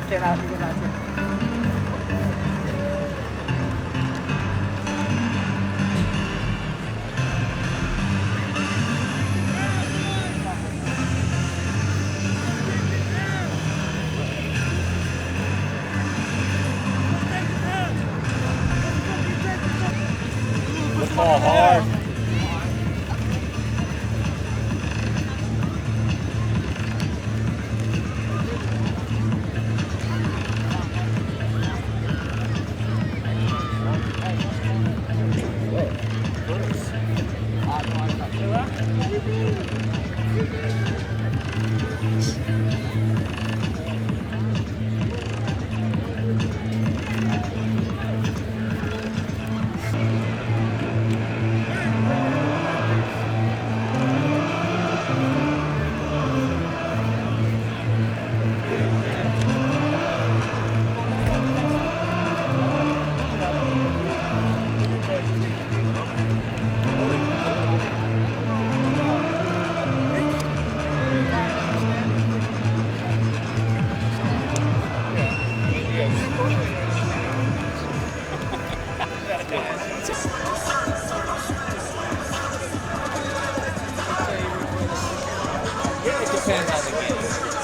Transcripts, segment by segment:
Get out, get out. Ball hard.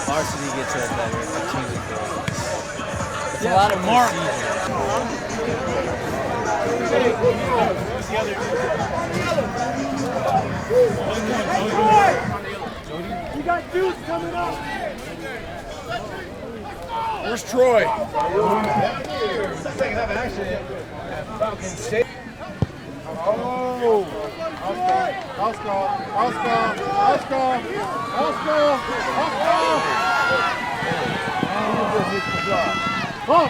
Varsity gets it better. It's a lot of more. We got Deuce coming up. Where's Troy? Second half action. Falcons State. House call. Oh,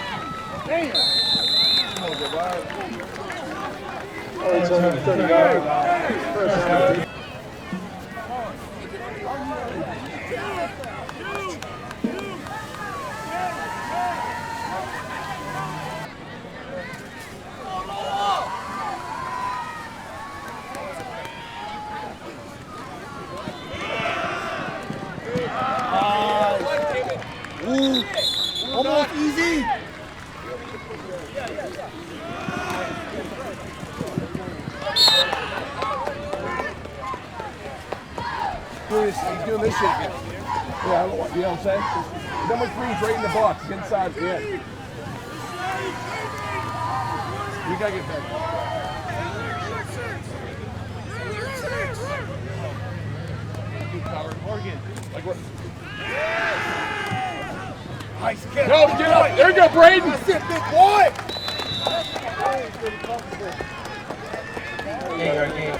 damn. It's only 30 yards. Almost easy. He's doing this shit again. Yeah, I don't want, you know what I'm saying? Number 3's right in the box, inside the end. You gotta get back. Morgan, like what? Nice kick. Go, get up. There you go, Braden. That's it, big boy. Game.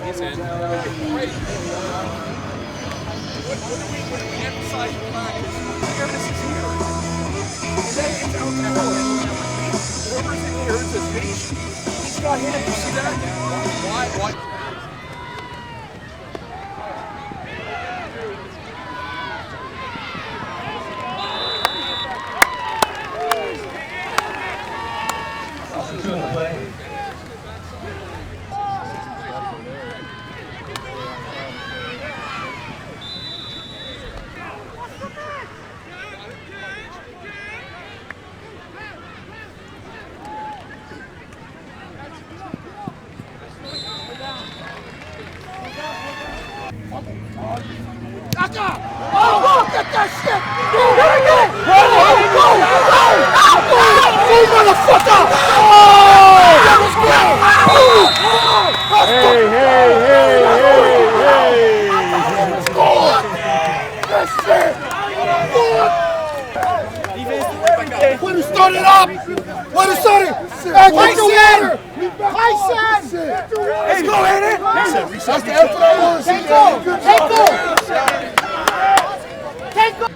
He's in. Great. What do we emphasize in practice? Fairness is here. And then it's out there. Whoever's in here is his patient. He's got him. You see that? Why? Oh, look at that shit! Go, motherfucker! Oh! Hey! back in the water. Let's go, Aiden. That's the effort I want to see. Take go.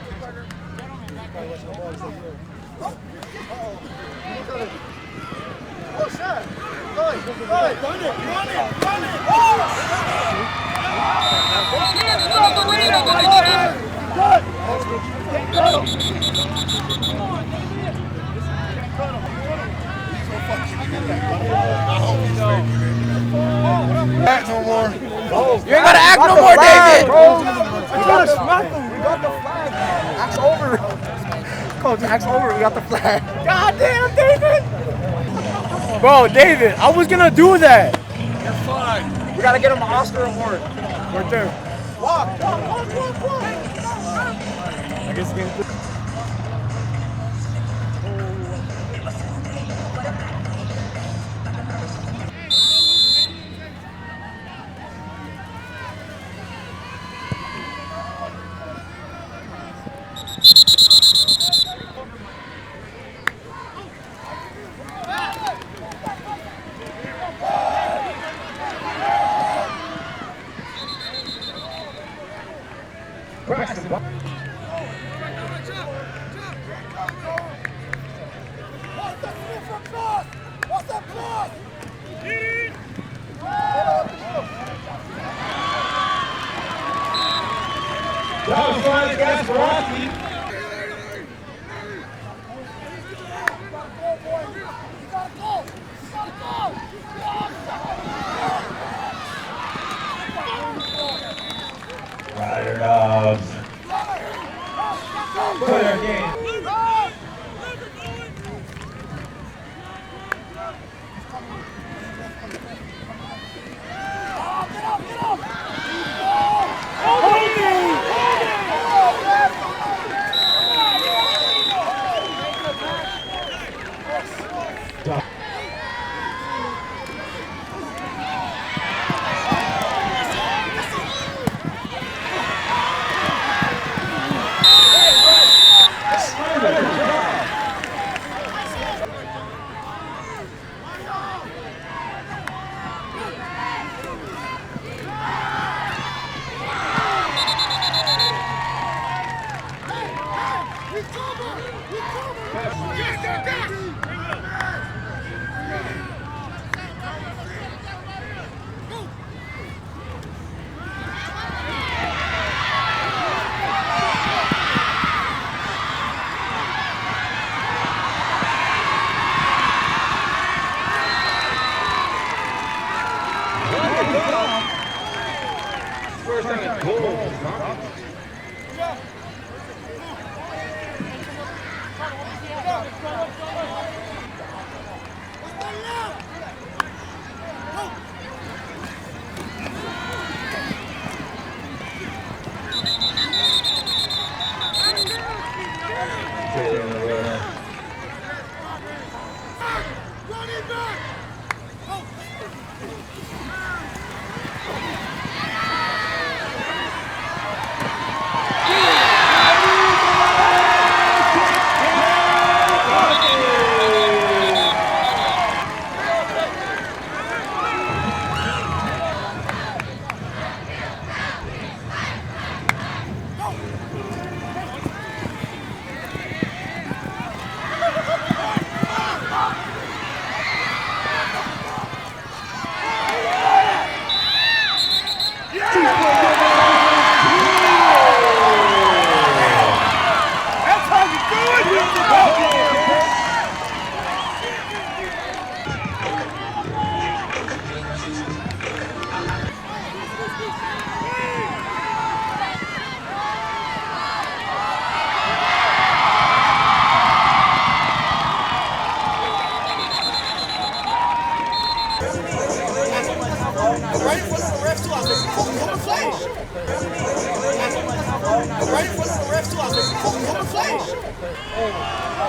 Act no more. You ain't gotta act no more, David. We got the flag. Axe over. Coach, axe over. We got the flag. God damn, David. Bro, David, I was gonna do that. You're fine. We gotta get him an Oscar award. Right there. Walk. I guess you can. Rider Dogs. Player game.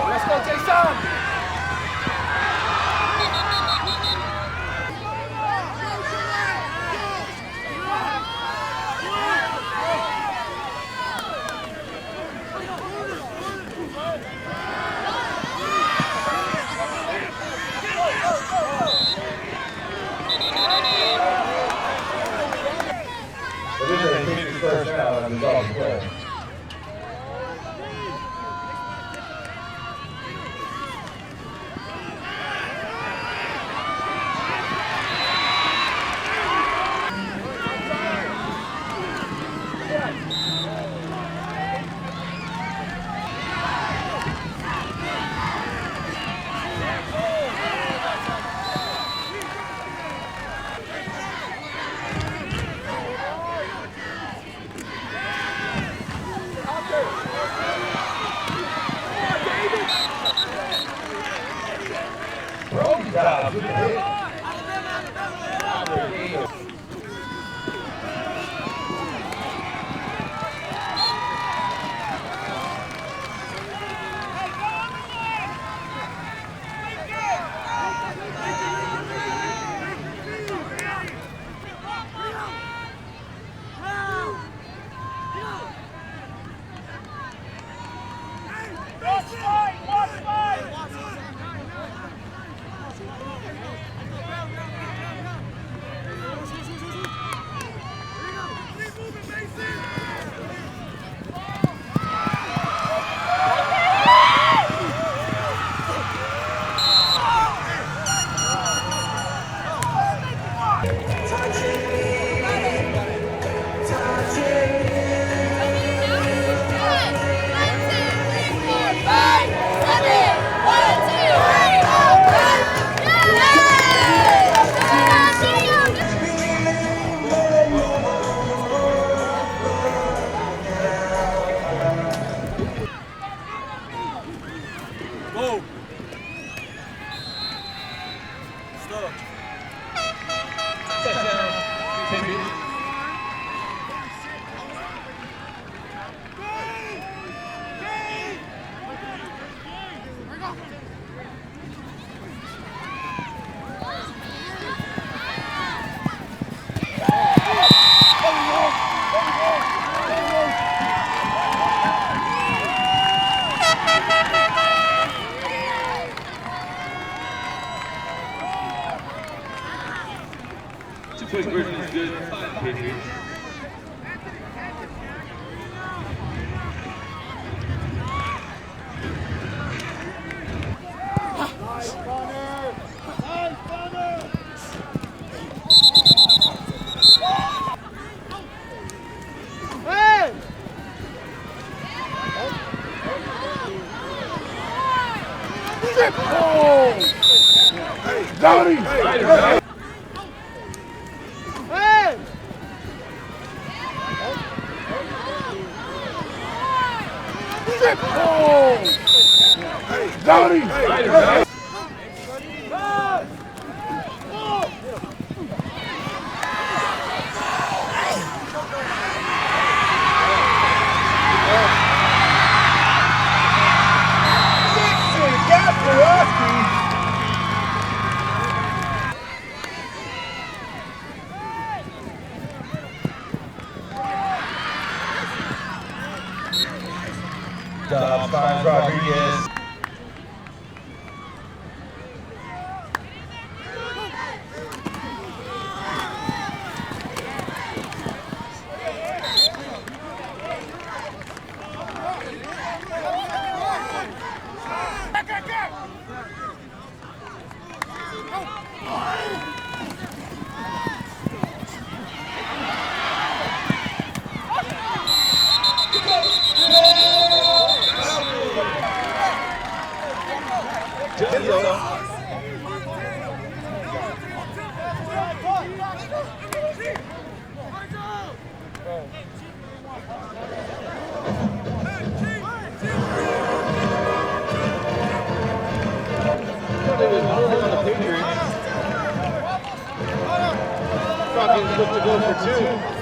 Let's go, Jason. This is Patriots first down and result of play. Quick version is good. Patriots. Johnny! Johnny! Rodriguez. Falcons look to go for two.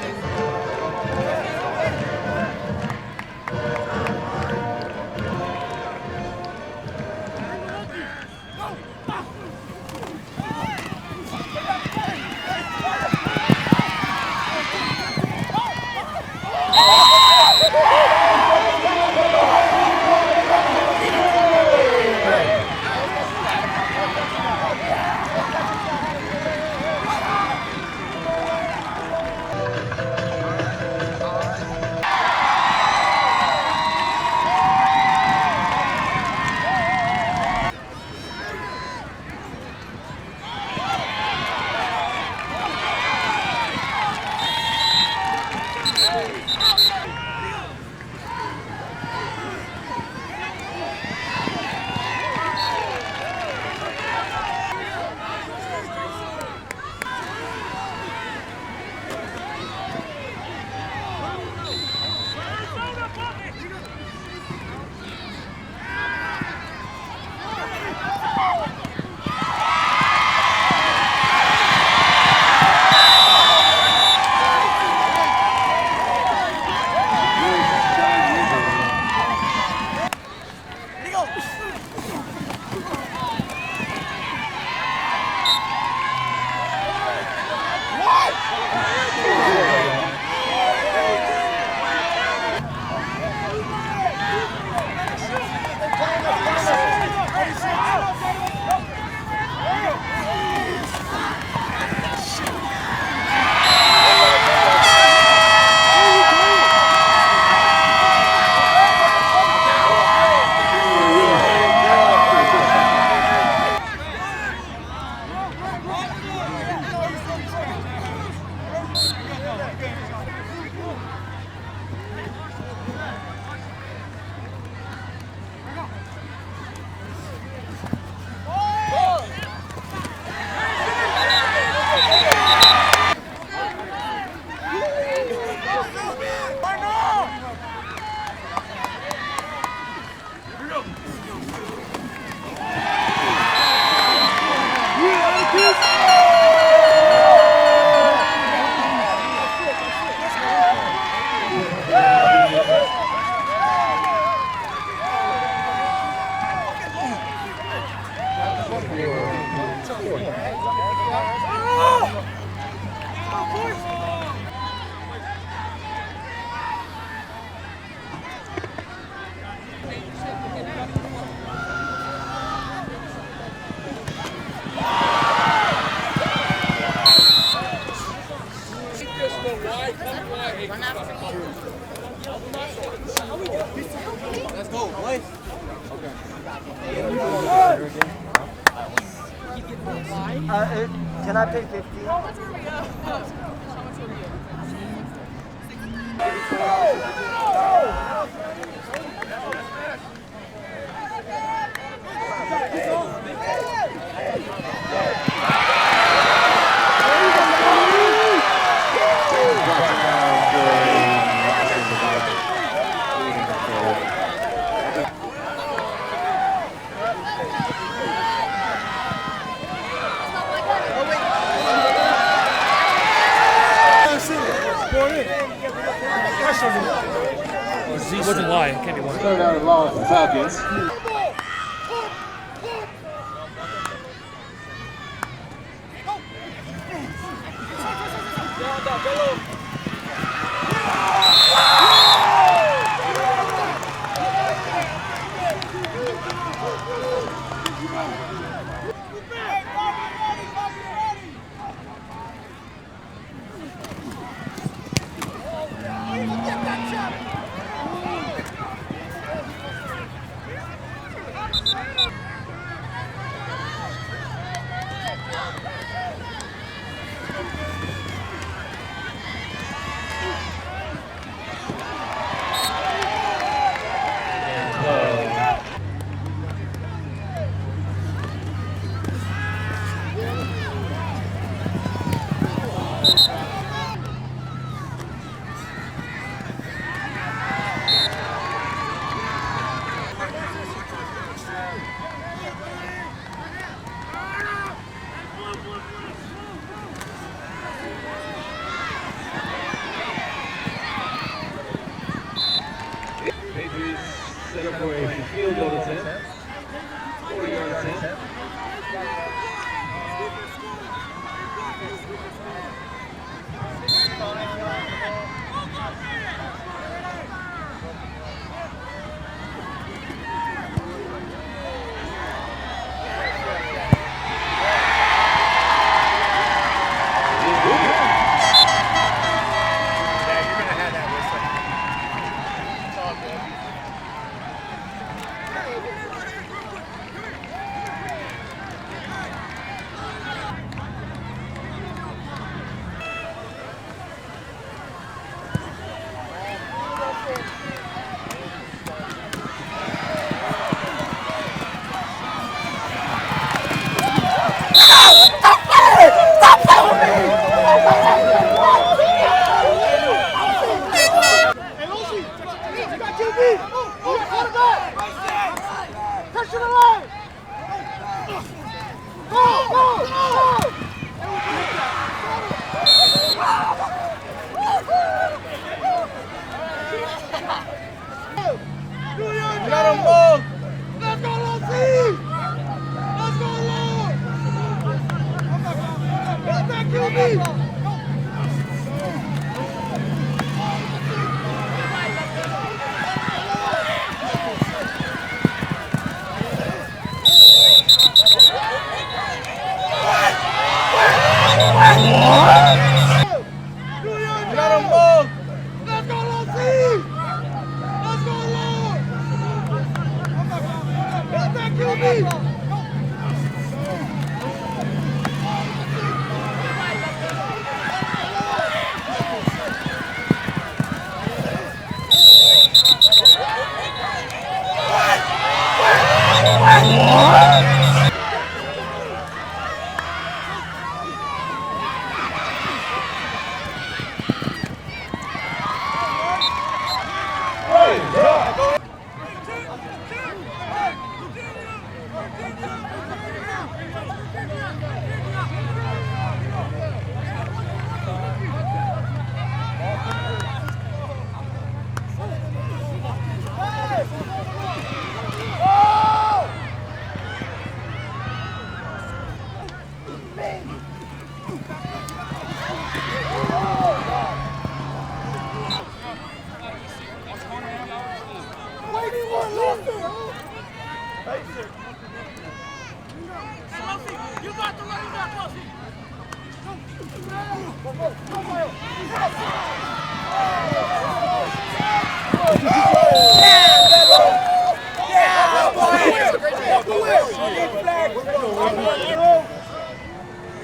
Let's go, boys. Can I pay 50? It wasn't why. Can't be why. Third down and long for the Falcons.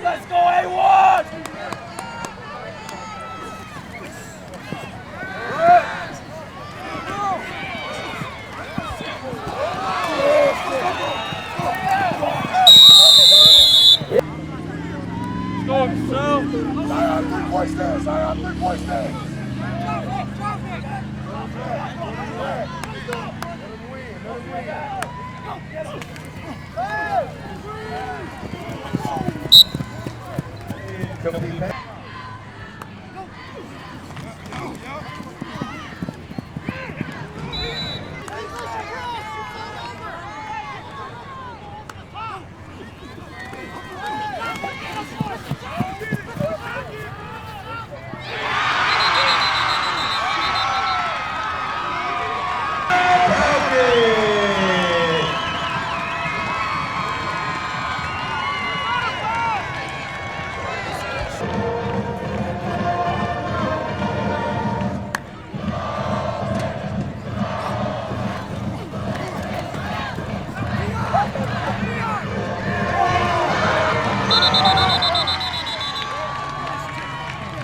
Let's go, A1! Three-point stand, Zion, three-point stand.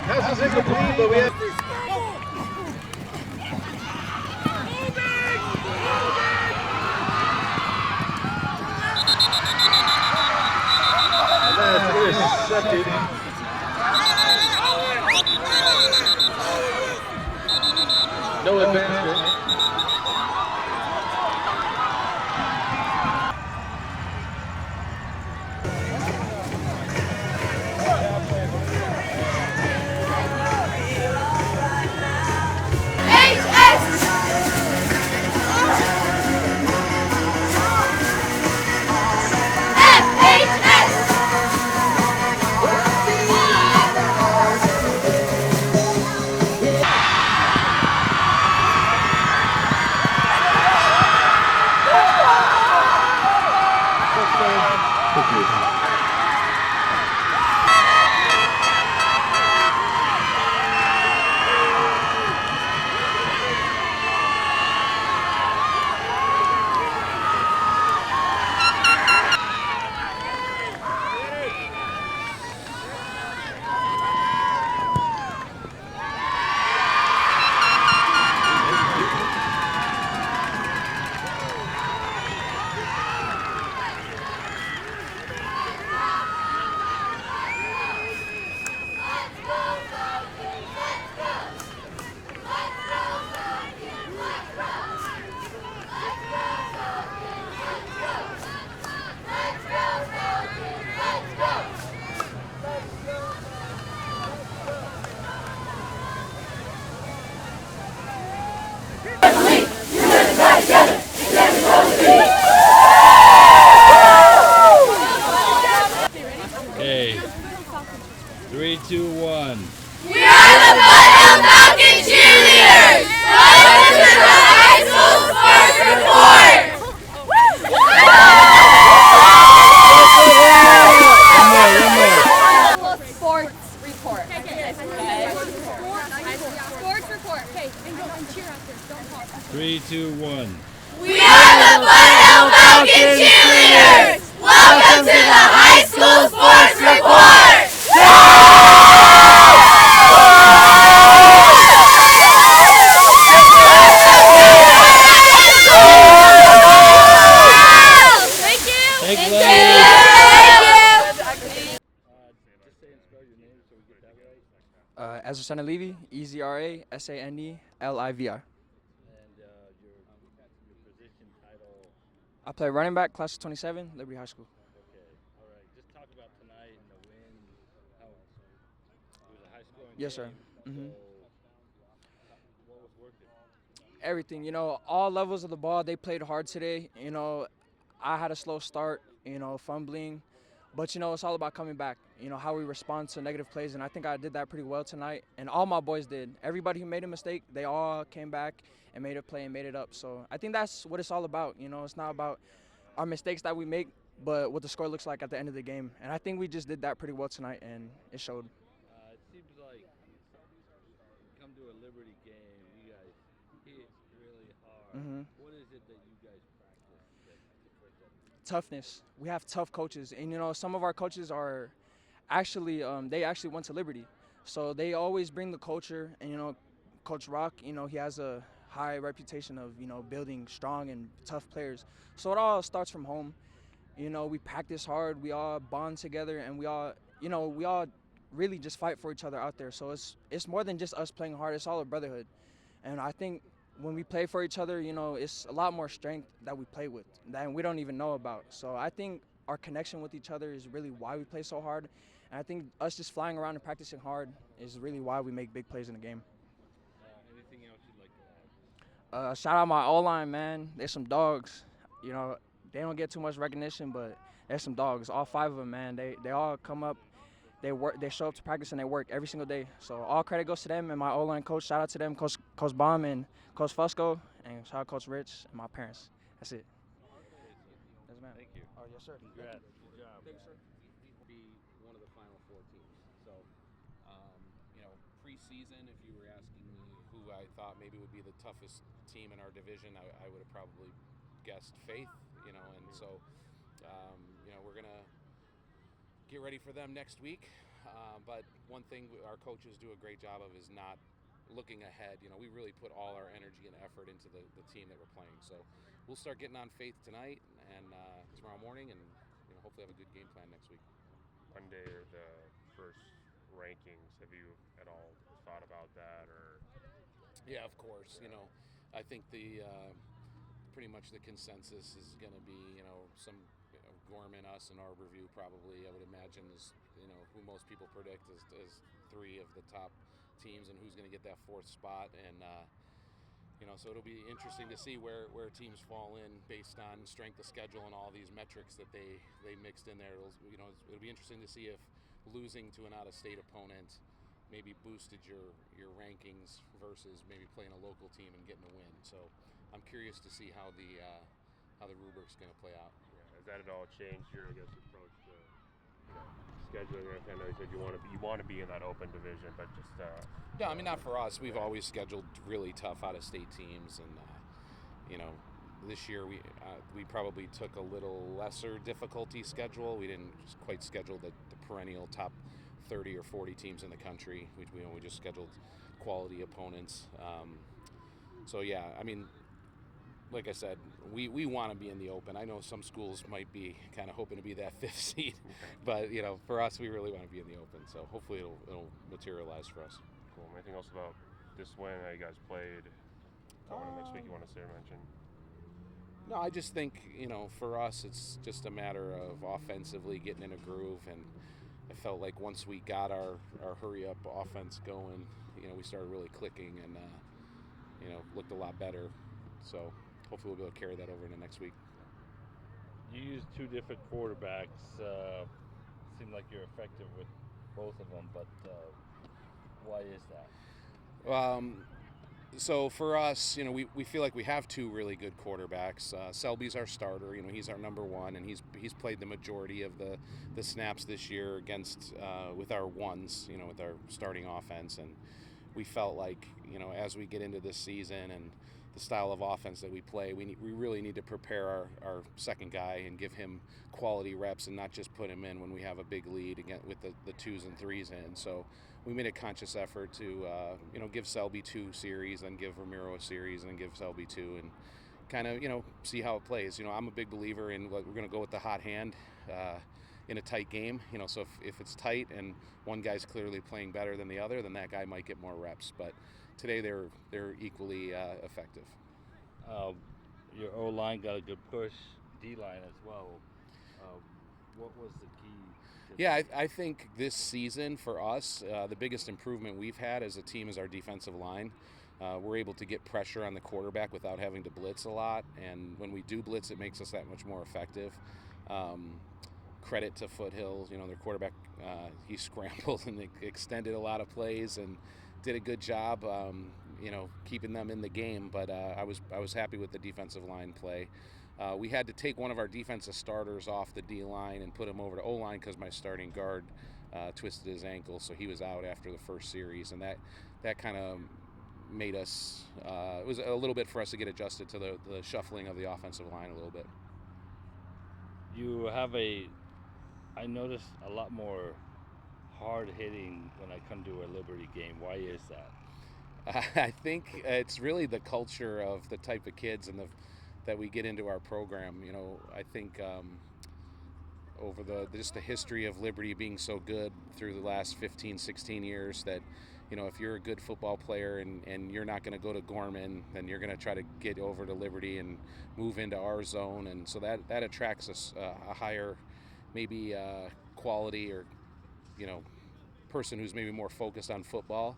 Pass is incomplete, but we have... And that's intercepted. No advancement. Okay. 3, 2, 1. We are the Foothill Falcons cheerleaders! Welcome to the high school sports report! Sports report. Sports report. Okay, and go and cheer out there. Don't talk. 3, 2, 1. We are the Foothill Falcons cheerleaders! Welcome to the high school sports report! Thank you! Thank you. Ezra Levy, EZRA, SANELIVI. And your position title. I play running back, class of 27, Liberty High School. Okay. All right. Just talk about tonight and the win. How it was a high scoring Yes, sir. game. So, what was working? Everything, all levels of the ball, they played hard today. I had a slow start, fumbling. But, it's all about coming back, how we respond to negative plays. And I think I did that pretty well tonight. And all my boys did. Everybody who made a mistake, they all came back and made a play and made it up. So I think that's what it's all about. It's not about our mistakes that we make, but what the score looks like at the end of the game. And I think we just did that pretty well tonight, and it showed. It seems like like come to a Liberty game, you guys hit really hard. What is it that you guys practice to put that? Toughness. We have tough coaches, and some of our coaches are actually they actually went to Liberty, so they always bring the culture. And Coach Rock, he has a high reputation of building strong and tough players. So it all starts from home. We practice hard, we all bond together, and we all really just fight for each other out there. So it's more than just us playing hard. It's all a brotherhood, and I think when we play for each other, it's a lot more strength that we play with that we don't even know about. So I think our connection with each other is really why we play so hard. And I think us just flying around and practicing hard is really why we make big plays in the game. Anything else you'd like to add? Shout out my O-line, man. They're some dogs. They don't get too much recognition, but they're some dogs. All 5 of them, man. They all come up. They work. They show up to practice and they work every single day. So all credit goes to them and my O-line coach. Shout out to them, Coach Baum and Coach Fusco, and shout out Coach Rich and my parents. That's it. Yes, ma'am. Thank you. Oh, yes, sir. Congrats. Good job. Thanks, sir. Be one of the Final Four teams. So, preseason, if you were asking me who I thought maybe would be the toughest team in our division, I would have probably guessed Faith. And so, we're gonna get ready for them next week. But one thing our coaches do a great job of is not looking ahead. We really put all our energy and effort into the team that we're playing. So we'll start getting on Faith tonight and tomorrow morning, and hopefully have a good game plan next week. Monday or the first rankings, have you at all thought about that? Or yeah, of course. I think the pretty much the consensus is going to be some Gorman, us, and Arborview probably. I would imagine is who most people predict as 3 of the top teams and who's going to get that 4th spot. And so it'll be interesting to see where teams fall in based on strength of schedule and all these metrics that they mixed in there. It'll be interesting to see if losing to an out-of-state opponent maybe boosted your rankings versus maybe playing a local team and getting a win. So I'm curious to see how the rubric's going to play out. Yeah, has that at all changed your approach to scheduling? I know you said you want to be in that open division, but just yeah, I mean, not for us. We've always scheduled really tough out-of-state teams, and this year we probably took a little lesser difficulty schedule. We didn't quite schedule the perennial top 30 or 40 teams in the country. We just scheduled quality opponents. So yeah, I mean, like I said, we want to be in the open. I know some schools might be kind of hoping to be that 5th seed, but for us, we really want to be in the open. So hopefully it'll materialize for us. Cool. Anything else about this win? How you guys played? Next week you want to say or mention? No, I just think for us, it's just a matter of offensively getting in a groove, and I felt like once we got our hurry up offense going, we started really clicking and looked a lot better. So hopefully we'll be able to carry that over into next week. You used 2 different quarterbacks. Seemed like you're effective with both of them, but why is that? So for us, we feel like we have 2 really good quarterbacks. Selby's our starter. He's our number 1, and he's played the majority of the snaps this year against with our ones, with our starting offense. And we felt like, as we get into this season and the style of offense that we play, we really need to prepare our second guy and give him quality reps and not just put him in when we have a big lead again with the 2s and 3s in. So we made a conscious effort to give Selby 2 series and give Ramiro a series and then give Selby 2 and kind of see how it plays. I'm a big believer in we're going to go with the hot hand in a tight game. So if it's tight and one guy's clearly playing better than the other, then that guy might get more reps. But today they're equally effective. Your O-line got a good push, D-line as well. What was the key? Yeah, I think this season for us, the biggest improvement we've had as a team is our defensive line. We're able to get pressure on the quarterback without having to blitz a lot, and when we do blitz, it makes us that much more effective. Credit to Foothill, their quarterback, he scrambled and extended a lot of plays and did a good job, keeping them in the game. But I was happy with the defensive line play. We had to take one of our defensive starters off the D line and put him over to O line because my starting guard twisted his ankle, so he was out after the first series, and that kind of made us. It was a little bit for us to get adjusted to the shuffling of the offensive line a little bit. You have I noticed a lot more hard hitting when I come to a Liberty game. Why is that? I think it's really the culture of the type of kids and that we get into our program. You know, I think over just the history of Liberty being so good through the last 15, 16 years that, you know, if you're a good football player and you're not going to go to Gorman, then you're going to try to get over to Liberty and move into our zone. And so that attracts us a higher maybe quality or, you know, person who's maybe more focused on football.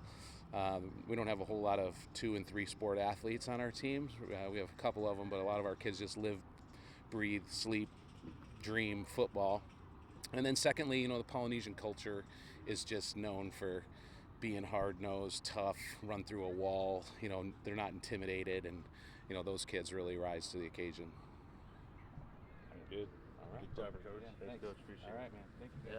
We don't have a whole lot of 2 and 3 sport athletes on our teams. We have a couple of them, but a lot of our kids just live, breathe, sleep, dream football. And then secondly, you know, the Polynesian culture is just known for being hard-nosed, tough, run through a wall. You know, they're not intimidated, and, you know, those kids really rise to the occasion. Good. Good job, Coach. Yeah, thanks. Coach. Appreciate it. All right, man. Thank you. Yeah.